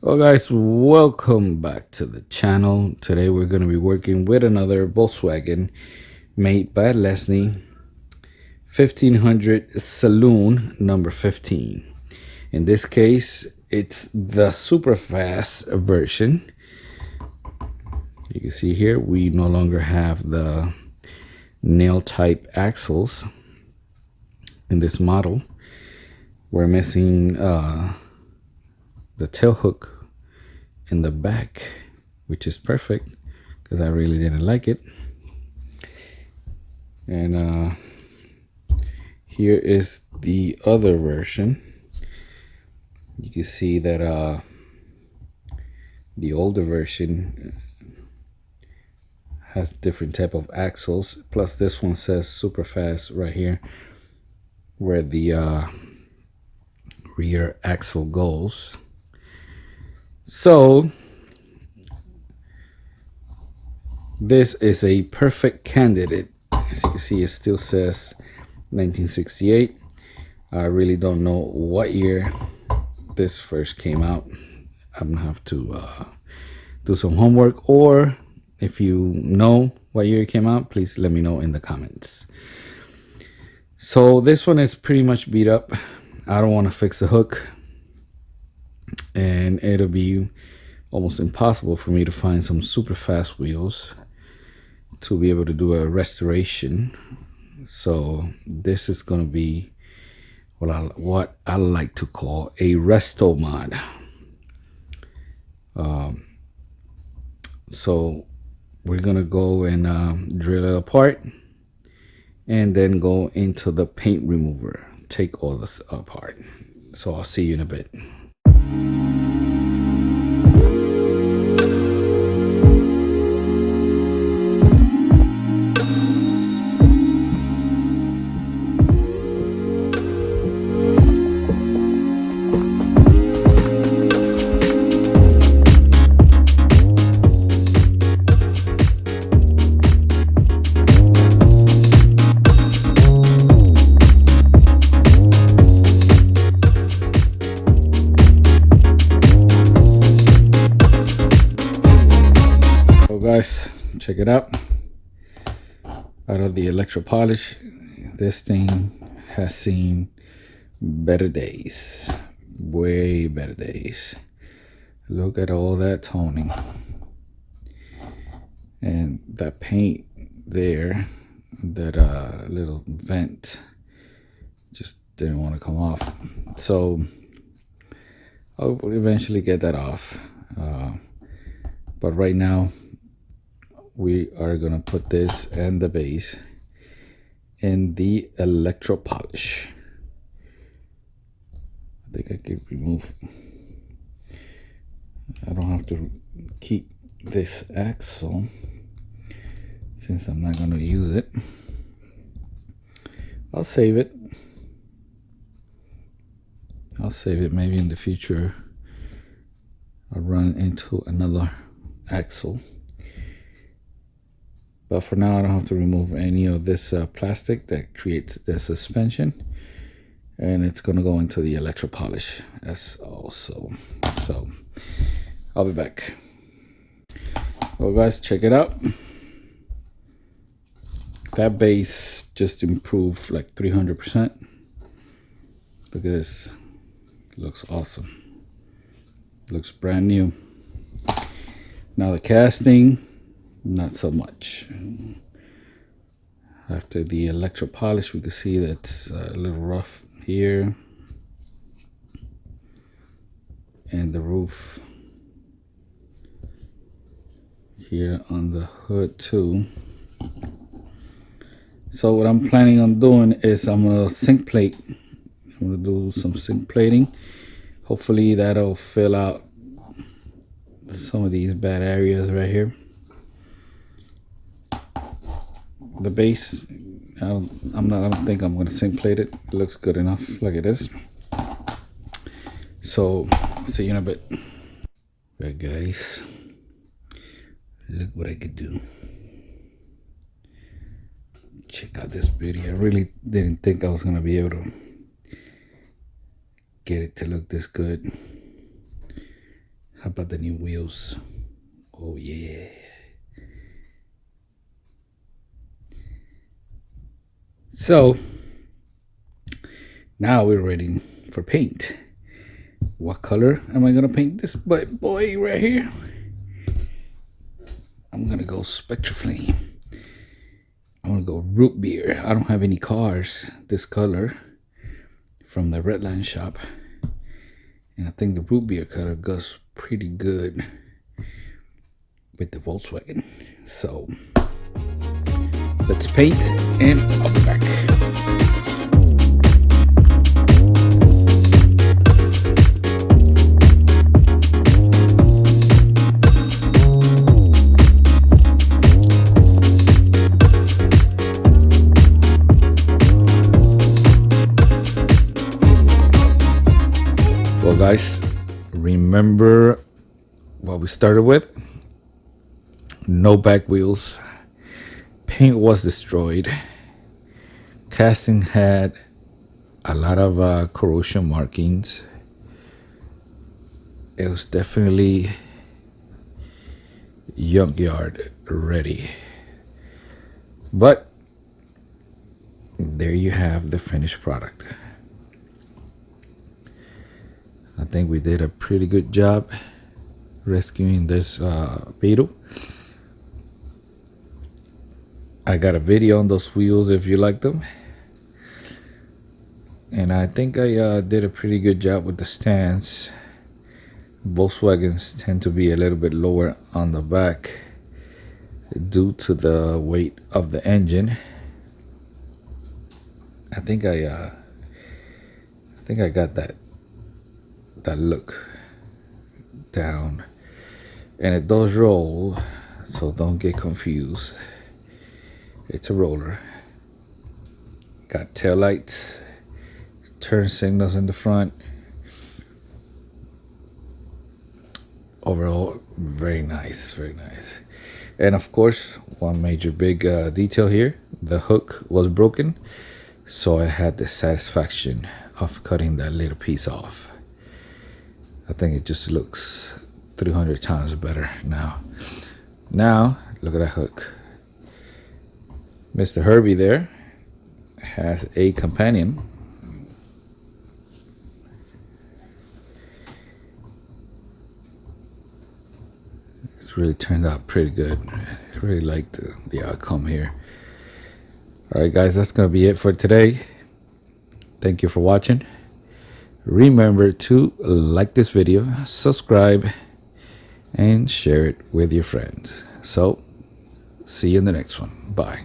Well guys, welcome back to the channel. Today we're going to be working with another Volkswagen made by Leslie 1500 Saloon number 15. In this case, it's the SuperFast version. You can see here we no longer have the nail type axles in this model. We're missing the tail hook in the back, which is perfect because I really didn't like it. And here is the other version. You can see that the older version has different type of axles, plus this one says SuperFast right here where the rear axle goes. So this is a perfect candidate. As you can see, it still says 1968. I really don't know what year this first came out. I'm gonna have to do some homework, or if you know what year it came out, please let me know in the comments. So this one is pretty much beat up. I don't want to fix the hook, and it'll be almost impossible for me to find some super fast wheels to be able to do a restoration. So this is going to be what I like to call a resto mod. So we're gonna go and drill it apart and then go into the paint remover, take all this apart. So I'll see you in a bit. Guys, check it out. Out of the electro polish, this thing has seen better days, way better days. Look at all that toning and that paint there. That little vent just didn't want to come off, so I'll eventually get that off, but right now we are gonna put this and the base in the electro polish. I think I can remove, I don't have to keep this axle since I'm not gonna use it. I'll save it. Maybe in the future I'll run into another axle. But for now, I don't have to remove any of this plastic that creates the suspension. And it's going to go into the electro polish as also. So I'll be back. Well, guys, check it out. That base just improved like 300%. Look at this. Looks awesome. Looks brand new. Now the casting, not so much. After the electro polish, we can see that's a little rough here, and the roof here on the hood too. So what I'm planning on doing is I'm gonna zinc plate. I'm gonna do some zinc plating. Hopefully that'll fill out some of these bad areas right here. The base, I don't think I'm going to zinc plate it. It looks good enough like it is. So see you in a bit. Right, guys, look what I could do. Check out this beauty. I really didn't think I was going to be able to get it to look this good. about the new wheels. Oh yeah. So now we're ready for paint. What color am I gonna paint this boy right here? I'm gonna go Spectraflame. I'm gonna go root beer. I don't have any cars this color from the Redline shop, and I think the root beer color goes pretty good with the Volkswagen. So let's paint, and I'll be back. Well, guys, remember what we started with? No back wheels. Paint was destroyed. Casting had a lot of corrosion markings. It was definitely junkyard ready. But there you have the finished product. I think we did a pretty good job rescuing this Beetle. I got a video on those wheels if you like them. And I think I did a pretty good job with the stands. Volkswagens tend to be a little bit lower on the back due to the weight of the engine. I think I got that look down, and it does roll, so don't get confused. It's a roller. Got tail lights, turn signals in the front. Overall, very nice, very nice. And of course, one major big detail here, the hook was broken, so I had the satisfaction of cutting that little piece off. I think it just looks 300 times better now. Now, look at that hook. Mr. Herbie there has a companion. It's really turned out pretty good. I really liked the outcome here. Alright guys, that's going to be it for today. Thank you for watching. Remember to like this video, subscribe, and share it with your friends. So, see you in the next one. Bye.